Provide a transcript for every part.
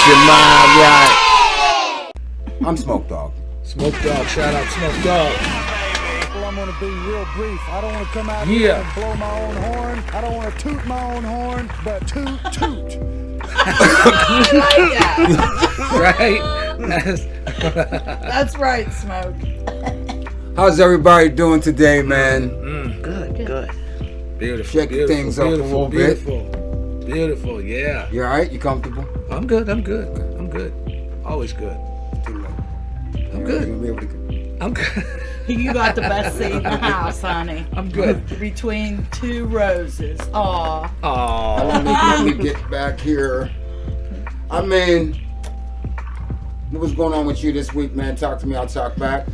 your mind right. I'm Smoke Dog. Smoke Dog, shout out Smoke Dog. Well, I'm going to be real brief. I don't want to come out here and blow my own horn. I don't want to toot my own horn, but toot, toot. Right? That's right, Smoke. How's everybody doing today, man? Good. Beautiful. Shake things up a little bit. Beautiful, yeah. You alright? You comfortable? I'm good. Always good. I'm good. I'm good. You got the best seat in the house, honey. I'm good. Between two roses. Aw. Let me get back here. I mean, what's going on with you this week, man? Talk to me, I'll talk back.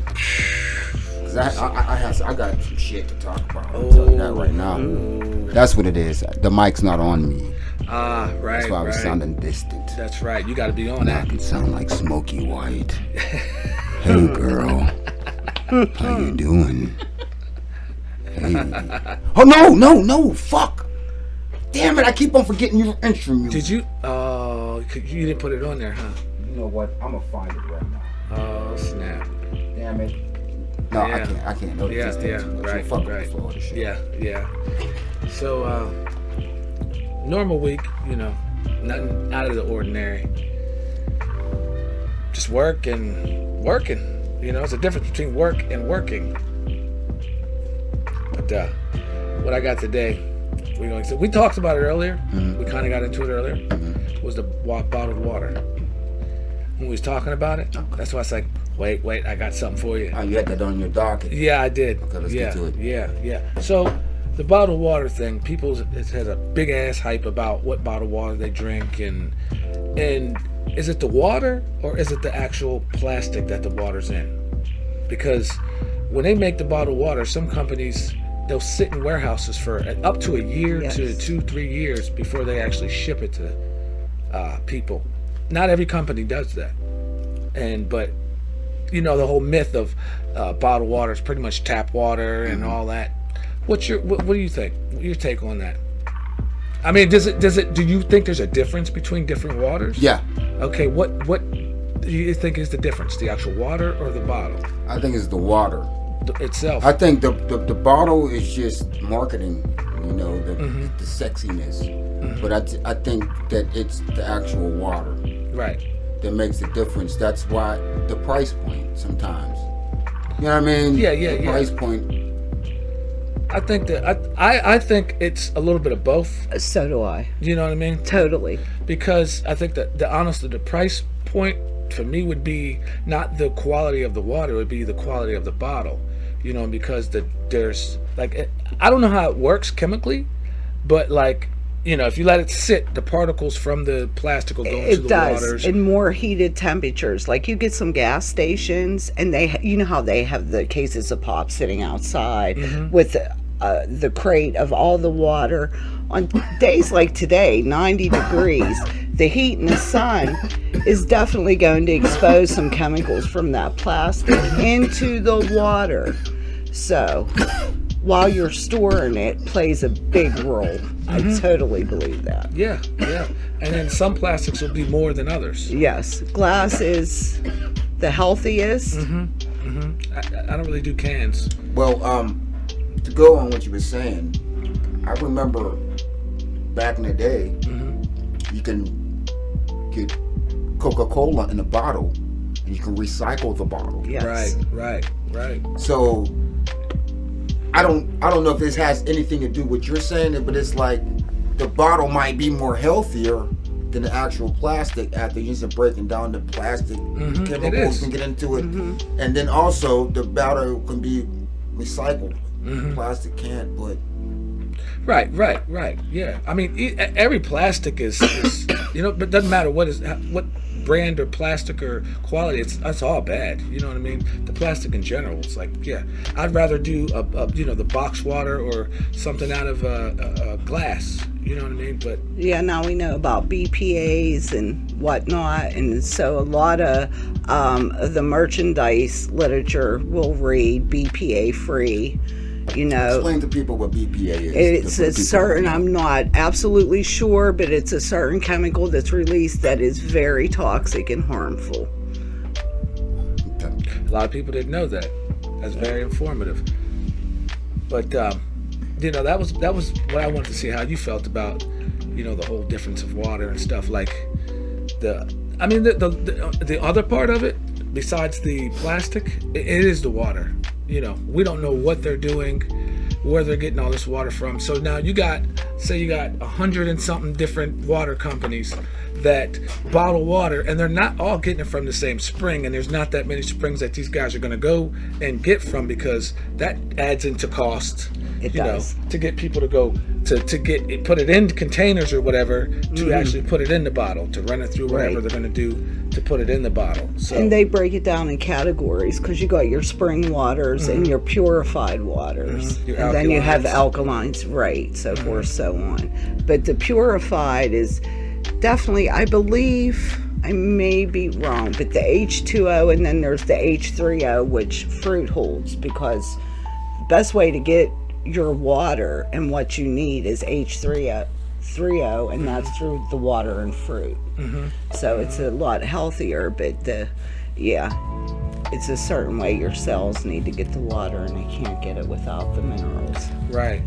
Cause I got some shit to talk about. I'll tell you that right now. That's what it is. The mic's not on me. Right. That's why I was sounding distant. That's right. You got to be on Now that. I can sound like Smokey White. Hey, girl. How you doing? Hey. Oh, no. Fuck. Damn it. I keep on forgetting your intro music. Did you? Oh, you didn't put it on there, huh? You know what? I'm going to find it right now. Oh, snap. Damn it. No, Yeah. I can't. No, Yeah. Right. Fuck with the flow of the shit. Yeah. So, normal week, nothing out of the ordinary. Just working. It's a difference between work and working. But what I got today, we talked about it earlier. Mm-hmm. We kind of got into it earlier. Mm-hmm. Was the bottled water. When we was talking about it, okay. That's why I was like, wait, I got something for you. Oh, you had that on your docket. Yeah, I did. Okay, let's get to it. Yeah. So the bottled water thing, people has a big ass hype about what bottled water they drink, and is it the water or is it the actual plastic that the water's in? Because when they make the bottled water, some companies, they'll sit in warehouses for up to a year to 2-3 years before they actually ship it to people. Not every company does that, but the whole myth of bottled water is pretty much tap water and all that. What do you think? What's your take on that? I mean, do you think there's a difference between different waters? Yeah. Okay, what do you think is the difference? The actual water or the bottle? I think it's the water itself. I think the bottle is just marketing, the sexiness. Mm-hmm. But I think that it's the actual water. Right. That makes the difference. That's why the price point sometimes. You know what I mean? Yeah. The price point. I think that I think it's a little bit of both. So do I. You know what I mean? Totally. Because I think that honestly the price point for me would be not the quality of the water, it would be the quality of the bottle. Because there's like, I don't know how it works chemically, but like, if you let it sit, the particles from the plastic will go into the waters. It does, in more heated temperatures. Like you get some gas stations, and they, how they have the cases of pop sitting outside with the crate of all the water. On days like today, 90 degrees, the heat and the sun is definitely going to expose some chemicals from that plastic into the water. So while you're storing it, plays a big role. I totally believe that. Yeah. And then some plastics will be more than others. Yes. Glass is the healthiest. I don't really do cans. Well, to go on what you were saying, I remember back in the day, you can get Coca-Cola in a bottle, and you can recycle the bottle. Yes. Right. So I don't know if this has anything to do with what you're saying, but it's like the bottle might be more healthier than the actual plastic after you're just breaking down the plastic chemicals can get into it. And then also the bottle can be recycled. Plastic can't, but Right. Yeah. I mean, every plastic is but it doesn't matter what brand or plastic or quality. It's all bad. You know what I mean? The plastic in general. It's like, I'd rather do the box water or something out of glass. You know what I mean? But now we know about BPAs and whatnot, and so a lot of the merchandise literature will read BPA free. You know, Explain to people what BPA is. it's a certain, I'm not absolutely sure, but it's a certain chemical that's released that is very toxic and harmful. A lot of people didn't know that. That's very informative. But you know, that was what I wanted to see how you felt about, you know, the whole difference of water and stuff. Like the other part of it, besides the plastic, it is the water. You know, we don't know what they're doing, where they're getting all this water from. So now you got 100 and something different water companies that bottle water, and they're not all getting it from the same spring, and there's not that many springs that these guys are going to go and get from, because that adds into cost. It does. To get people to go to get it, put it in containers or whatever, to actually put it in the bottle, to run it through whatever they're going to do to put it in the bottle. So, and they break it down in categories, because you got your spring waters and your purified waters, and then you have alkalines, right, so forth, so on. But the purified is definitely, I believe, I may be wrong, but the H2O, and then there's the H3O, which fruit holds, because the best way to get your water and what you need is H3O, and that's through the water and fruit. So it's a lot healthier, but it's a certain way your cells need to get the water, and they can't get it without the minerals. Right.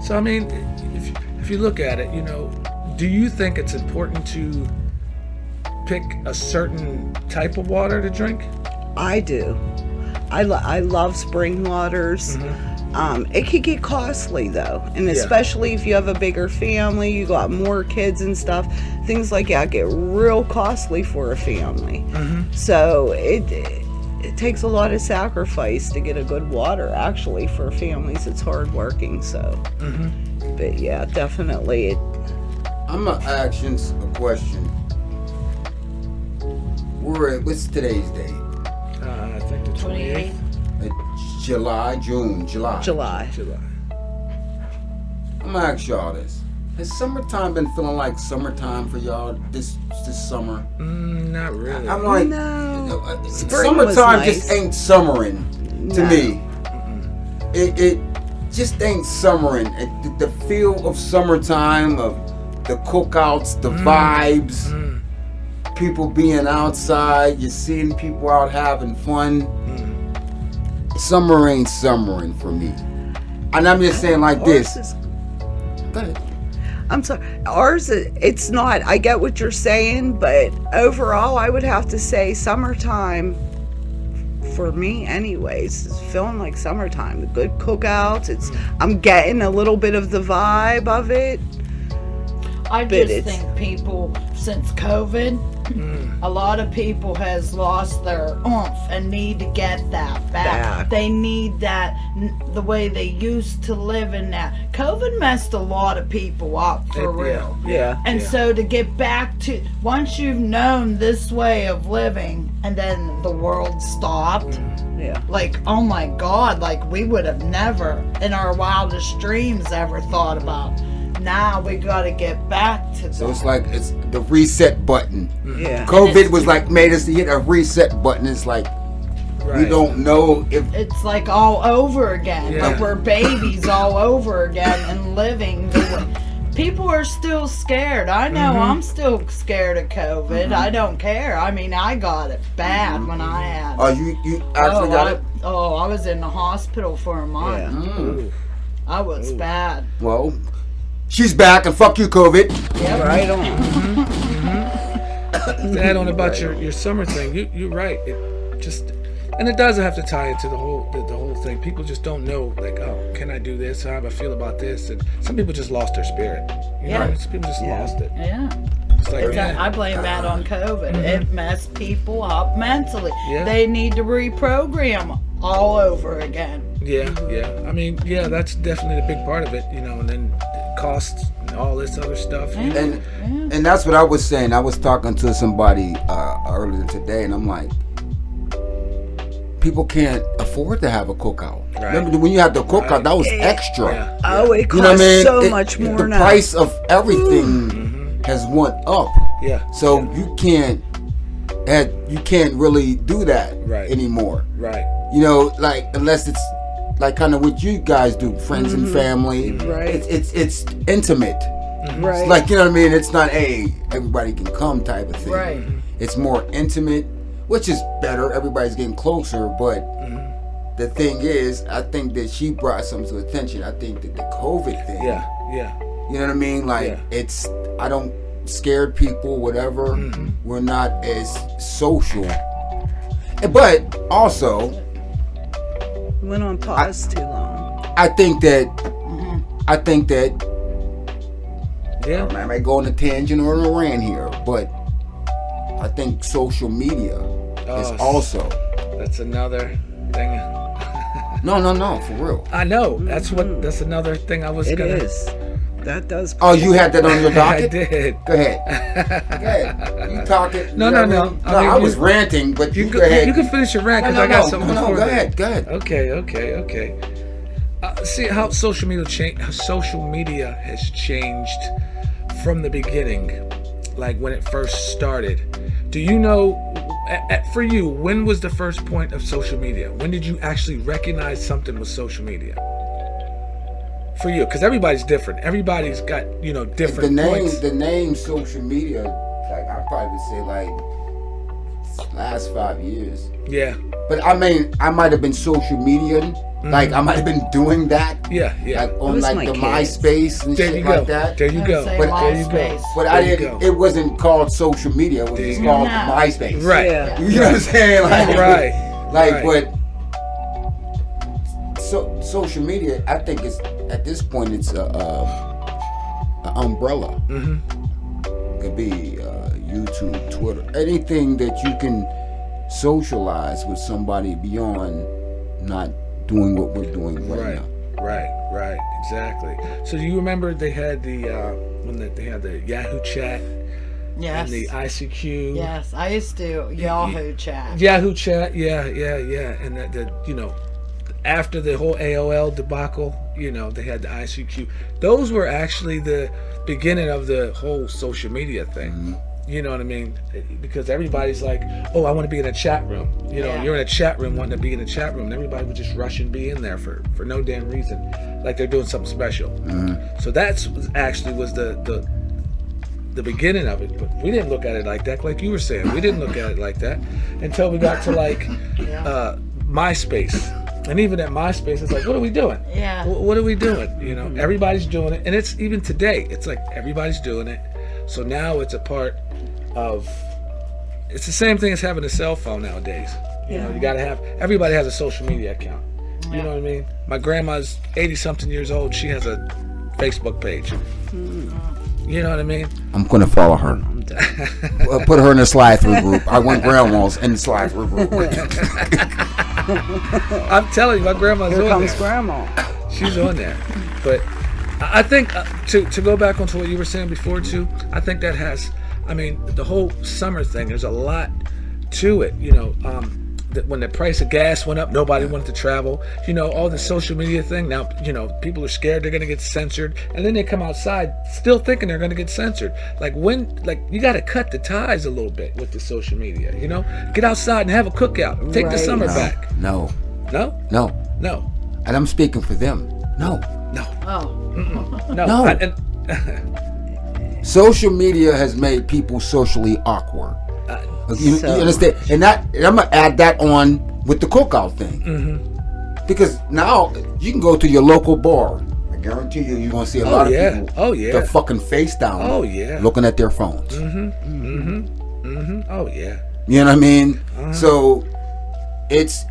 So I mean, if you look at it, you know, do you think it's important to pick a certain type of water to drink? I do. I love spring waters. It could get costly though, and especially if you have a bigger family, you got more kids and stuff, things like that get real costly for a family. So it takes a lot of sacrifice to get a good water, actually, for families. It's hard working, so but yeah, definitely I'm gonna ask you a question. What's today's date? I think the 28th. July. July. I'm gonna ask y'all this. Has summertime been feeling like summertime for y'all this summer? Not really. I'm like, No. summertime nice. just ain't summering to me. It just ain't summering. The feel of summertime, of the cookouts, the vibes, people being outside, you're seeing people out having fun. Summer ain't summering for me. And I'm just saying like this. Go ahead. I'm sorry. Ours, it's not. I get what you're saying, but overall, I would have to say summertime, for me anyways, is feeling like summertime. The good cookouts, I'm getting a little bit of the vibe of it. I just think people, since COVID, a lot of people has lost their oomph and need to get that back. They need that, the way they used to live in that. COVID messed a lot of people up, for real. And so to get back to, once you've known this way of living and then the world stopped, like, oh my God, like we would have never in our wildest dreams ever thought about. Now we gotta get back to that. So it's like it's the reset button. Yeah. COVID was like made us hit a reset button. It's like we don't know if it's like all over again. Like we're babies all over again and living the way. People are still scared. I know I'm still scared of COVID. I don't care. I mean, I got it bad when I had it. Oh, you actually got it? Oh, I was in the hospital for a month. I was bad. Well, she's back, and fuck you, COVID. Yep. Right on. To add on about your summer thing, you're right. It just, and it does have to tie into the whole thing. People just don't know, like, oh, can I do this? How do I feel about this? And some people just lost their spirit. You know? Some people just lost it. It's like, I blame that on COVID. It messed people up mentally. They need to reprogram all over again. I mean, that's definitely a big part of it, you know, and then costs and all this other stuff. And that's what I was saying. I was talking to somebody earlier today, and I'm like, people can't afford to have a cookout. Remember when you had the cookout, that was extra. Oh, it costs so much more the now. The price of everything has went up. So you can't really do that anymore. You know, like unless it's like kind of what you guys do, friends and family. Right. It's intimate. Right. It's like, you know what I mean? It's not everybody can come type of thing. Right. It's more intimate, which is better. Everybody's getting closer, but the thing is, I think that she brought something to attention. I think that the COVID thing. Yeah. You know what I mean? Like I don't scared people, whatever. We're not as social. But also, Went on pause too long. I think that Yeah. I might go on a tangent or a rant here, but I think social media is also. That's another thing. No, for real. I know. That's another thing I was It gonna. is. That does. Oh, you had that on your I docket? did. Go ahead. You talking? No. I was ranting, but you go ahead. You can finish your rant because No, I got something. No, before go that. ahead. Okay. See how social media has changed from the beginning, like when it first started. Do you know, for you, when was the first point of social media? When did you actually recognize something was social media? For you, because everybody's different. Everybody's got, different points. The name social media, like I probably would say like last 5 years. Yeah. But I mean, I might have been social media. Like I might have been doing that. Yeah. Like on was like my the kids. MySpace and There shit you go. like that. There you go. Say But there you go. MySpace. But There I you didn't. go. It wasn't called social media. It was There just you called go. MySpace. Right. Yeah. You know what I'm saying? Like, Right. Like, Right. but social media, I think it's at this point it's a umbrella. Could be YouTube, Twitter, anything that you can socialize with somebody beyond not doing what we're doing right now. Right, exactly. So do you remember they had they had the Yahoo chat Yes. and the ICQ? Yes, I used to Yahoo chat. Yahoo chat, yeah, and that after the whole AOL debacle, they had the ICQ. Those were actually the beginning of the whole social media thing. You know what I mean? Because everybody's like, oh, I want to be in a chat room. You're in a chat room wanting to be in a chat room. And everybody would just rush and be in there for no damn reason. Like they're doing something special. So that's actually was the beginning of it. But we didn't look at it like that. Like you were saying, we didn't look at it like that until we got to like MySpace. And even at MySpace, it's like, what are we doing? Yeah. What are we doing? Everybody's doing it. And it's even today, it's like everybody's doing it. So now it's a part of, it's the same thing as having a cell phone nowadays. You gotta have, everybody has a social media account. You know what I mean? My grandma's 80 something years old. She has a Facebook page. You know what I mean? I'm gonna follow her. Put her in the slide through group. I want grandmas in the slide through group. I'm telling you, my grandma's Here on comes there. Grandma. She's on there. But I think to go back onto what you were saying before too, I think that has, the whole summer thing, there's a lot to it. That when the price of gas went up, nobody wanted to travel. All the social media thing. Now, people are scared they're going to get censored. And then they come outside still thinking they're going to get censored. You got to cut the ties a little bit with the social media, Get outside and have a cookout. Take the summer back. No. No. And I'm speaking for them. No. No. Social media has made people socially awkward. You understand? And I'm gonna add that on with the cookout thing. Because now you can go to your local bar. I guarantee you're gonna see a lot of people. Oh yeah. Their fucking face down. Oh yeah. Looking at their phones. Oh yeah. You know what I mean? So it's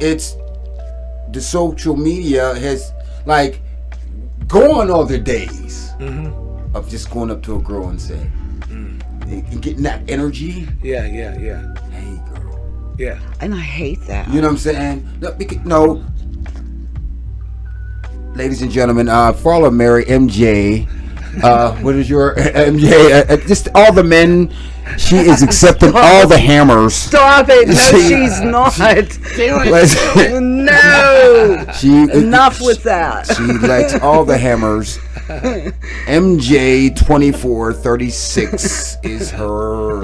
the social media has like gone other days of just going up to a girl and saying and getting that energy. Yeah. Hey girl. Yeah. And I hate that. You know what I'm saying? No. Ladies and gentlemen, follow Mary MJ. What is your MJ? Just all the men. She is accepting all the hammers. Stop it! No, she's not. No. Enough with that. She likes all the hammers. MJ 2436 is her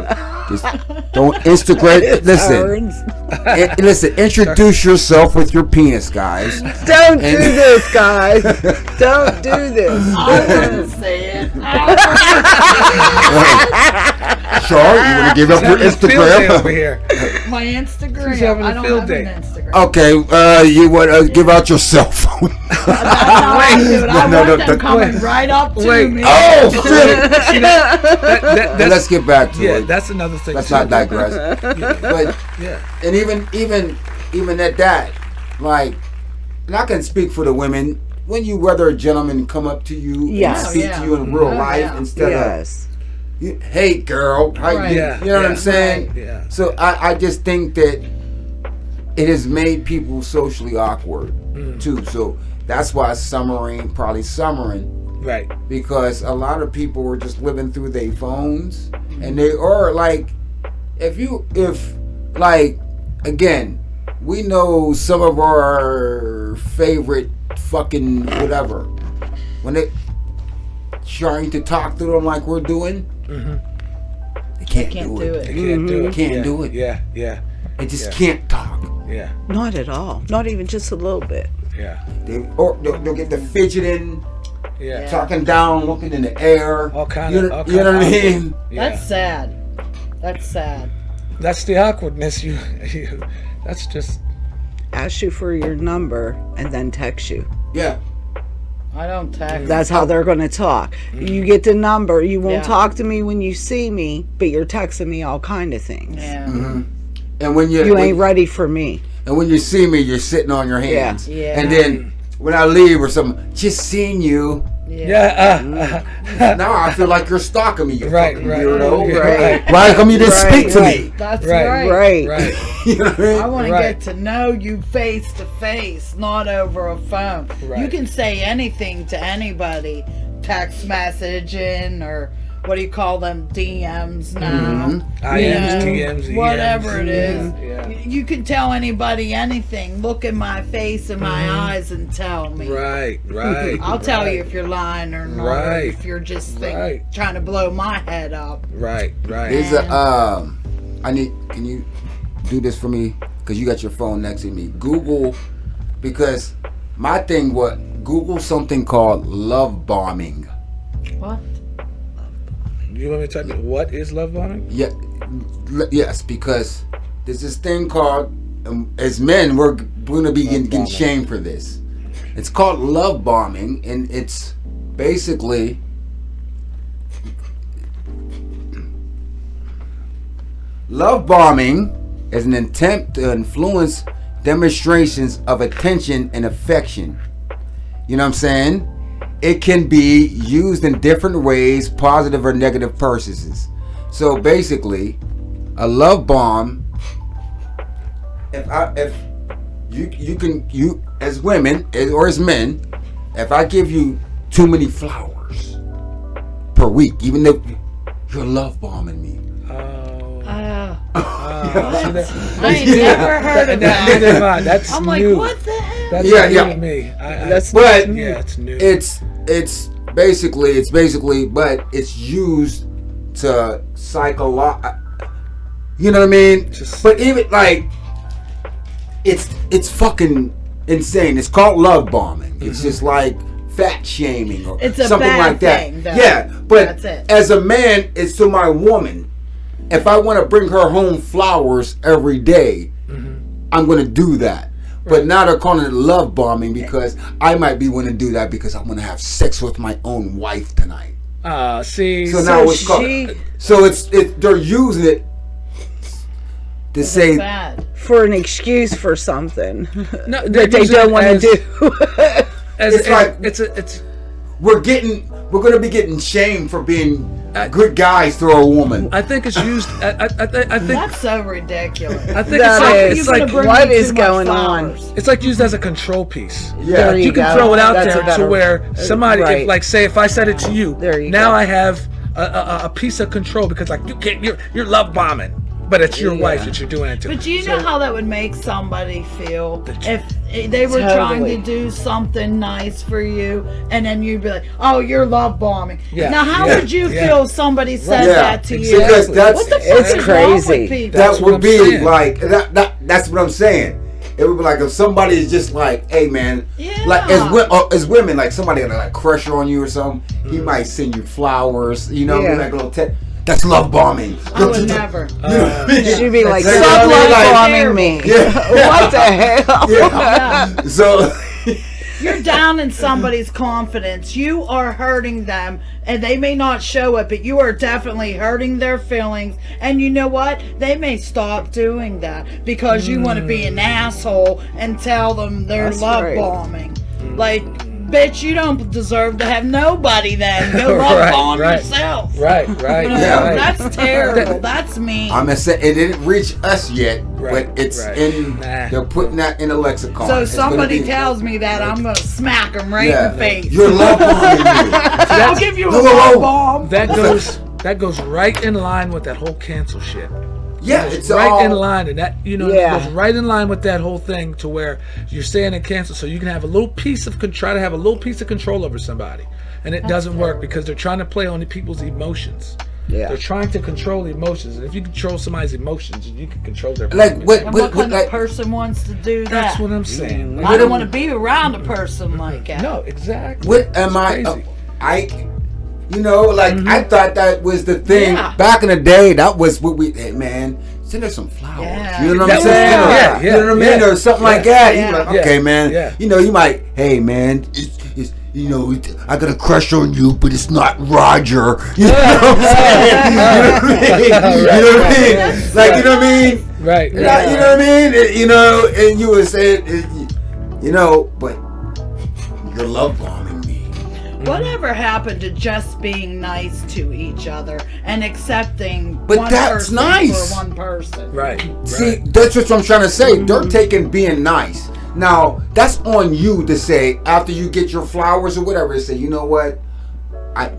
Just don't Instagram. Listen, introduce yourself with your penis, guys. Don't do this, guys. Don't do this. I wouldn't say it. Char, you want to give up your Instagram? Over here. My Instagram. She's having a I don't field have day. an Instagram. Okay, you want to give out your cell phone? That's how I do it. I want them coming right up to me. Oh, shit! That's, Let's get back to it. That's another thing. Let's not digress. But and even at that, like, and I can speak for the women. When you rather a gentleman come up to you and speak to you in real life instead of, hey girl, how you know what I'm saying? Yeah. So I just think that it has made people socially awkward too. So that's why probably summering. Right. Because a lot of people are just living through their phones, and they are like, again, we know some of our favorite fucking whatever, when they trying to talk to them like we're doing, they can't do it. They can't do it. Can't do it. Yeah. They just can't talk. Yeah. Not at all. Not even just a little bit. Yeah. They'll get the fidgeting. Yeah. Talking down, looking in the air. All kind you of. know what I mean? Yeah. That's sad. That's sad. That's the awkwardness. You. That's just. Ask you for your number and then text you. Yeah. I don't text. That's how they're going to talk. You get the number. You won't talk to me when you see me, but you're texting me all kind of things. Yeah. And when you ain't ready for me. And when you see me, you're sitting on your hands. Yeah. And then when I leave or something, just seeing you. Now I feel like you're stalking me, you fucking weirdo. Right. Why come you didn't speak to me? That's Right. You know what I mean? I want to get to know you face to face, not over a phone. Right. You can say anything to anybody, text messaging or what do you call them, DMs now? IMs, TMs, whatever it is. Yeah. You can tell anybody anything. Look in my face and my eyes and tell me. Right. I'll tell you if you're lying or not. Or Right. if you're just trying to blow my head up. Right. There's can you do this for me? Because you got your phone next to me. Google, because my thing was Google something called love bombing. What? You want me to type it? What is love bombing? Yeah, yes, because there's this thing called, as men, we're going to be getting shamed for this. It's called love bombing, and it's basically love bombing is an attempt to influence demonstrations of attention and affection. You know what I'm saying? It can be used in different ways, positive or negative purposes. So basically, a love bomb. If you as women or as men, if I give you too many flowers per week, even though you're love bombing me. I ain't never heard of that. Neither have I. That's I'm new. like, what the hell? That's new to me. That's it's new. It's basically, but it's used to you know what I mean? But even like, it's fucking insane. It's called love bombing. It's just like fat shaming or it's a something bad like that. Thing, though. Yeah, but that's it. As a man, it's to my woman. If I want to bring her home flowers every day, I'm going to do that. But now they're calling it love bombing because I might be wanting to do that because I'm going to have sex with my own wife tonight. See. So now it's called. So they're using it to say for an excuse for something that they don't want to do. We're going to be getting shamed for being good guys to a woman. I think it's used. I think that's so ridiculous. I think it's like what is going on? It's like used as a control piece. Yeah, you can throw it out there to where somebody, if I said it to you, now I have a piece of control because like you can't. You're love bombing. But it's your wife that you're doing it to. But you know how that would make somebody feel if they were trying to do something nice for you, and then you'd be like, "Oh, you're love bombing." Yeah. Now, how would you feel if somebody said that to you? Because what the fuck is wrong with people? That would be like that's what I'm saying. It would be like if somebody is just like, "Hey, man," like as women, like somebody gonna like crush on you or something. He might send you flowers, you know, like a little that's love bombing. I would never. She'd be like, stop love bombing me. What the hell? Yeah. So you're down in somebody's confidence. You are hurting them, and they may not show it, but you are definitely hurting their feelings. And you know what? They may stop doing that because you want to be an asshole and tell them they're love bombing. Like, bitch, you don't deserve to have nobody then. Go love bomb yourself. Right. That's terrible. That's mean. I'm gonna say it didn't reach us yet, but it's in. They're putting that in a lexicon. So somebody tells me that, I'm gonna smack them right in the face. You're love bombing me. I'll give you a love bomb. That goes right in line with that whole cancel shit. Yeah, it's right in line, and that it goes right in line with that whole thing to where you're saying in cancel, so you can have a little piece of try to have a little piece of control over somebody, and it doesn't work because they're trying to play on the people's emotions. Yeah, they're trying to control the emotions, and if you control somebody's emotions, you can control their what kind of person wants to do that? That's what I'm saying. I don't want to be around a person like that. No, exactly. What am I? You know, like I thought that was the thing back in the day. That was what we, man. Send her some flowers. Yeah. You know what I'm saying? You know what I mean, or something like that. Yeah. You're like, okay, man. Yeah. You know, you might, hey, man, it's you know, I got a crush on you, but it's not Roger. You know what I'm saying? You know what I mean? Like, you know what I mean? Right. You know what I mean? You know, and you would say, you know, but you're love bombing. Whatever happened to just being nice to each other and accepting one person nice. For one person? Right. See, that's what I'm trying to say. They're taking being nice. Now, that's on you to say after you get your flowers or whatever, say, you know what? I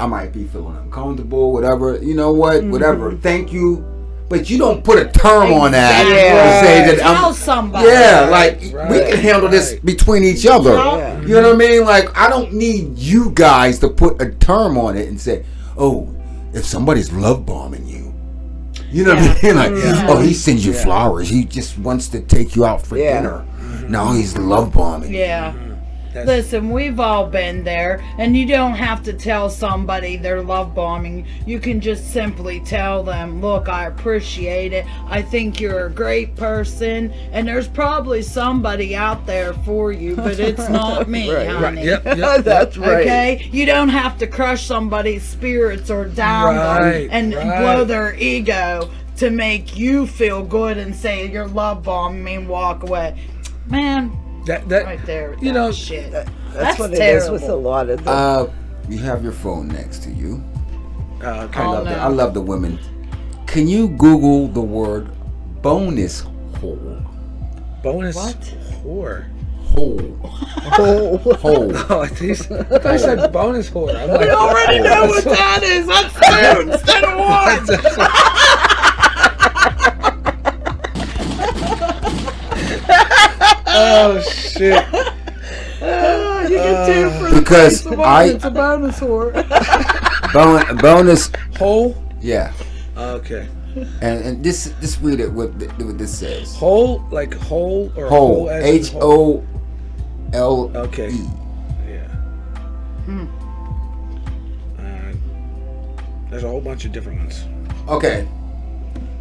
might be feeling uncomfortable, whatever. You know what? Whatever. Thank you. But you don't put a term on that and say that tell somebody. Yeah, like we can handle this between each other. Yeah. You know what I mean? Like I don't need you guys to put a term on it and say, "Oh, if somebody's love bombing you," you know what I mean? Like, "Oh, he sends you flowers. He just wants to take you out for dinner. Now he's love bombing." Yeah. Listen, we've all been there, and you don't have to tell somebody they're love bombing. You can just simply tell them, look, I appreciate it. I think you're a great person, and there's probably somebody out there for you, but it's not me, honey. Yep, that's right. Okay? You don't have to crush somebody's spirits or down them and blow their ego to make you feel good and say you're love bombing me and walk away. Man. That right there with that shit. That's what terrible. It is with a lot of them. You have your phone next to you. Okay. I love the women. Can you Google the word bonus hole? Bonus what? Whore. Hole. Hole. Oh, I thought you said bonus whore. I'm like, we already know what that is. That's two instead of one. Oh shit! You get two for because the price of one. It's a bonus whore. Bonus hole. Yeah. Okay. And this read it what this says. Hole like hole or hole. HOLE. Okay. Yeah. There's a whole bunch of different ones. Okay.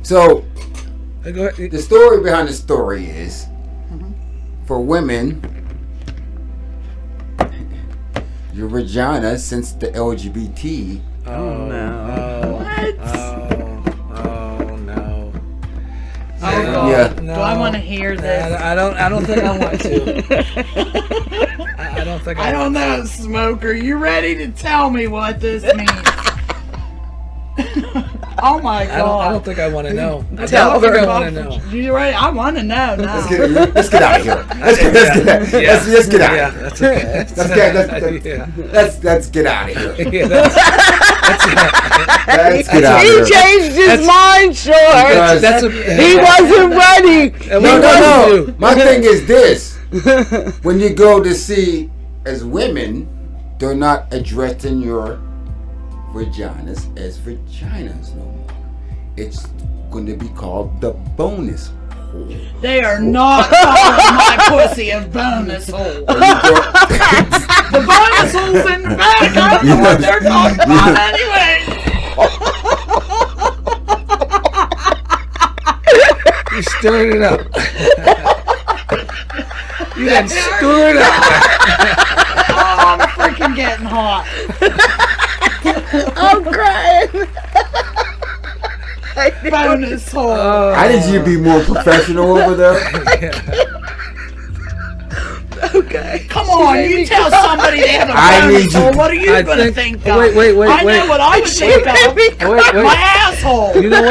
So go ahead. The story behind the story is. For women, your vagina since the LGBT. Oh no! What? Oh no! Yeah. No. Do I want to hear this? I don't think I want to. I don't think. I don't know, Smoker. You ready to tell me what this means? Oh my God! I don't think I want to know. I don't think I want to know. You right? I want to know now. Let's get out of here. Let's get out. Yeah, that's okay. Let's get out of here. Yeah, Let's get out of He here. changed his mind, sure. He wasn't ready. No. My thing is this. When you go to see, as women, they're not addressing your vaginas as vaginas no more. It's going to be called the bonus hole. They are not calling my pussy a bonus hole. The bonus hole's in the back. I don't know what they're talking about anyway. You stirred it up. You done stirred it up. Oh, I'm freaking getting hot. I'm crying. Bonus hole. I need you to be more professional over there. Okay. Come on, you tell somebody they have a I bonus need you- hole. What are you going to think of? Wait. I know what I would think of. Wait. My asshole. You know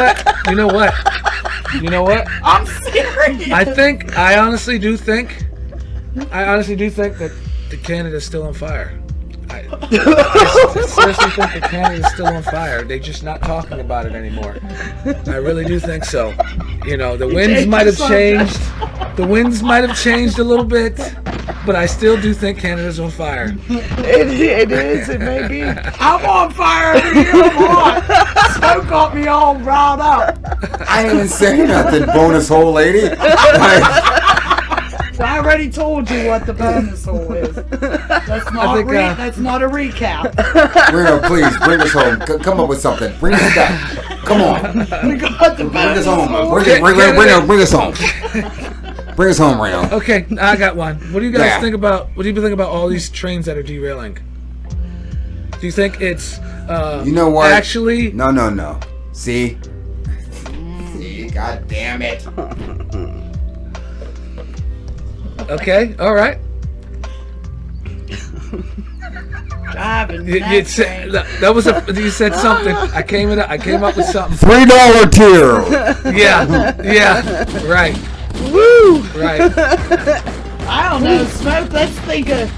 what? I'm serious. I honestly do think that the Canada's still on fire. I seriously think that Canada's still on fire. They're just not talking about it anymore. I really do think so. You know, the winds might have changed. The winds might have changed a little bit, but I still do think Canada's on fire. It is. It may be. I'm on fire over here. I'm hot. Smoke got me all riled up. I ain't even saying nothing, bonus hole lady. I already told you what the bonus hole is. That's not, that's not a recap. Reno, please bring us home. Come up with something. Bring us back. Come on. We got the Bring bonus us home. hole. Bring us home. Bring us home, Reno. Okay, I got one. What do you guys think about? What do you think about all these trains that are derailing? Do you think it's You know what? actually? No. See, God damn it. Okay, all right. Driving You said, you said something. I came up with something. $3 tier. Yeah, right. Woo! Right. I don't know, Smoke. Let's think of.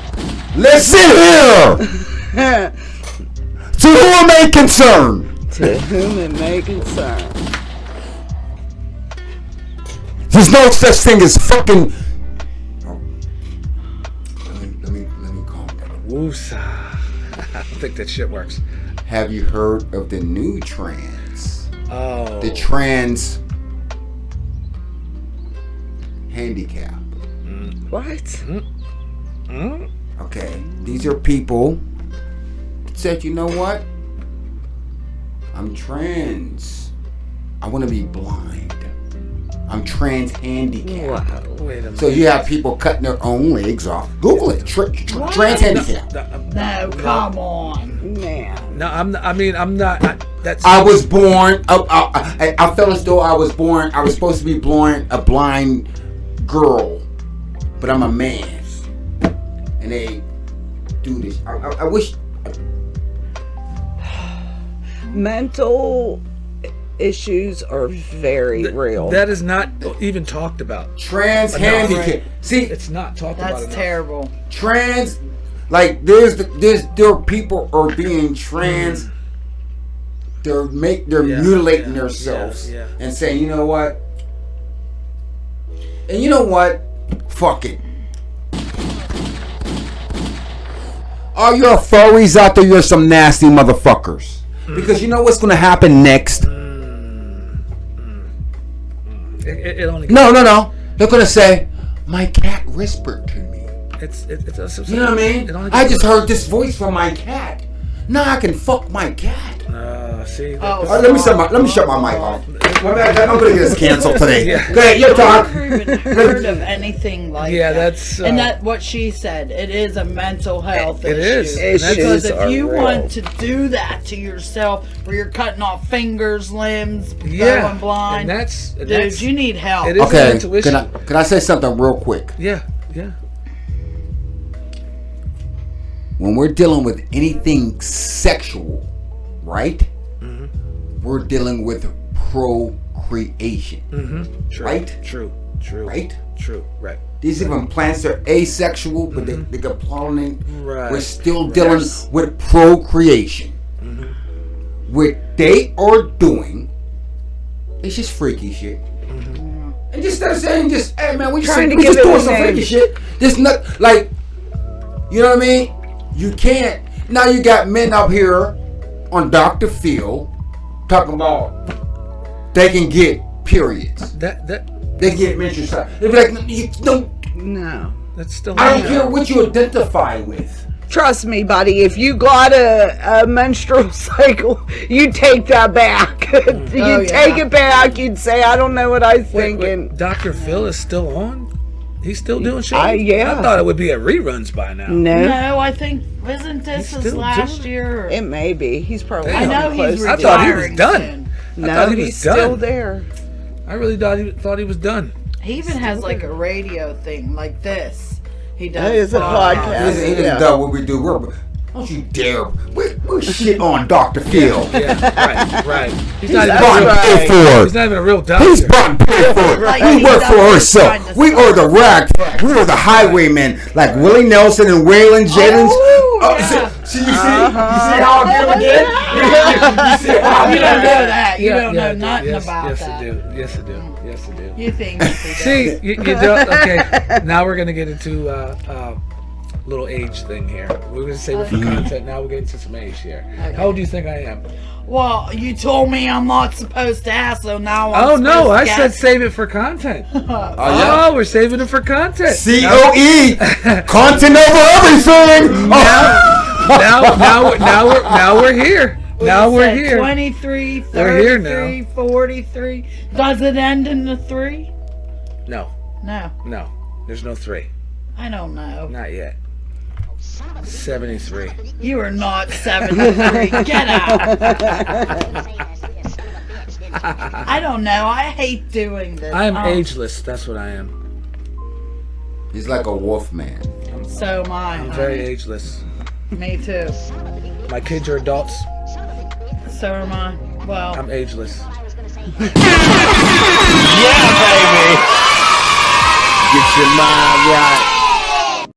Listen here. To whom it may concern. To whom it may concern. There's no such thing as fucking. Let me calm down. Woosah. I don't think that shit works. Have you heard of the new trans? Oh. The trans handicap. What? Okay, these are people that said, you know what? I'm trans. I want to be blind. I'm trans handicapped. Wow. Wait a minute. So you have people cutting their own legs off. Google it. Trans handicap. No, come on. Man. No, I'm not. That's. I was born. I felt as though I was born. I was supposed to be born a blind girl, but I'm a man, and they do this. I wish. Mental issues are very real. That is not even talked about. Trans handicap. See, It's not talked about That's enough. terrible. trans. Like there are people are being trans. They're mutilating themselves and saying, you know what? And you know what? Fuck it. All your furries out there, you're some nasty motherfuckers. Because you know what's going to happen next? It only. No. They're going to say, my cat whispered to me. It's You know what I mean? I just heard this voice from my cat. Now I can fuck my cat. See. Let me shut my mic off. I'm gonna get us canceled today. Yeah. Go ahead, you talk. I've never even heard of anything like that. That's. And that what she said. It is a mental health It issue. is. Because if are you real. want to do that to yourself, where you're cutting off fingers, limbs, going blind, And dude, you need help. It is Okay, an intuition. can I say something real quick? Yeah. When we're dealing with anything sexual, right? Mm-hmm. We're dealing with procreation, True. right? True. Right? True. Right. These even plants are asexual, but they got pollinate. Right. We're still dealing with procreation. With they are doing is just freaky shit. And just instead of saying hey man, we just doing some freaky shit. This not like, you know what I mean? You can't. Now you got men up here on Dr. Phil talking about they can get periods. They get menstrual cycles. They be like, no. That's still. I don't care what you identify with. Trust me, buddy, if you got a menstrual cycle, you take that back. You take it back. You'd say, I don't know what I was thinking. Wait, Dr. Phil is still on? He's still doing shit? Yeah. I thought it would be at reruns by now. No, I think, isn't this his last year? It may be. He's probably I know he's retiring. I thought he was done. No, he's still there. I really thought he was done. He even has like a radio thing like this. He does. It's a podcast. He doesn't know what we do. Don't you dare. We shit on Dr. Phil. Yeah, right. He's not even paid for it. He's not even a real doctor. He's bought paid for it. Like we work for ourselves. We are the rack. We are the highwaymen, like Willie Nelson and Waylon Jennings. See, you see how I get him again? You see how you don't know that. You don't know nothing about that. Yes, I do. Yes, I do. You think? See, you don't. Okay, now we're gonna get into little age thing here. We're gonna save it for content. Now we're getting to some age here. Okay. How old do you think I am? Well, you told me I'm not supposed to ask, so now I'm Oh no, I said save it for content. Oh, we're saving it for content. COE, content over everything. Now we're here. Now we're here. 23, 33, we're here now. 43. Does it end in the 3? No. There's no 3. I don't know. Not yet. 73. You are not 73. Get out. I don't know. I hate doing this. I am ageless. That's what I am. He's like a wolf man. So am I. I'm very ageless. Me too. My kids are adults. So am I. Well, I'm ageless. Yeah, baby. Get your mind right.